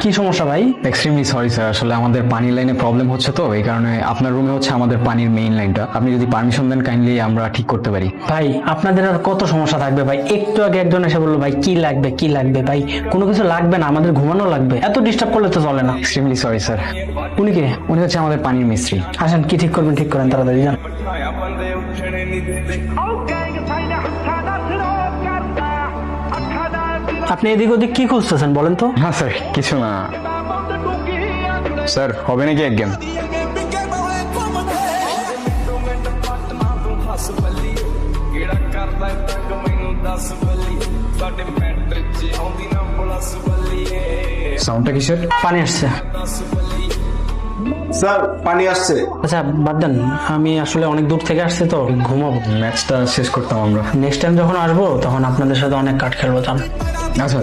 কি সমস্যা ভাই? এক্সট্রিমলি সরি স্যার, আসলে আমাদের পানির লাইনে প্রবলেম হচ্ছে, তো এই কারণে আপনার রুমে হচ্ছে আমাদের পানির মেইন লাইনটা, আপনি যদি পারমিশন দেন কাইন্ডলি আমরা ঠিক করতে পারি। ভাই আপনাদের আর কত সমস্যা থাকবে ভাই? একটু আগে একজন এসে বললো ভাই কি লাগবে কি লাগবে, ভাই কোনো কিছু লাগবে না, আমাদের ঘুমানো লাগবে, এত ডিস্টার্ব করলে তো চলে না। Extremely sorry sir. উনি কে? উনি হচ্ছে আমাদের পানির মিস্ত্রি। আসেন, কি ঠিক করবেন ঠিক করেন তাড়াতাড়ি যান। আপনি এদিক ওদিক কি খুঁজতেছেন বলেন তো? হ্যাঁ স্যার, কিছু না স্যার, হবে নাকি এক গেম? সাউন্ডটা কিসের? পানি আসছে। স্যার পানি আসছে। আচ্ছা বাদ দেন, আমি আসলে অনেক দূর থেকে আসছি তো ঘুমাবো। ম্যাচটা শেষ করতাম আমরা। নেক্সট টাইম যখন আসবো তখন আপনাদের সাথে অনেক কাট খেলবো। আচ্ছা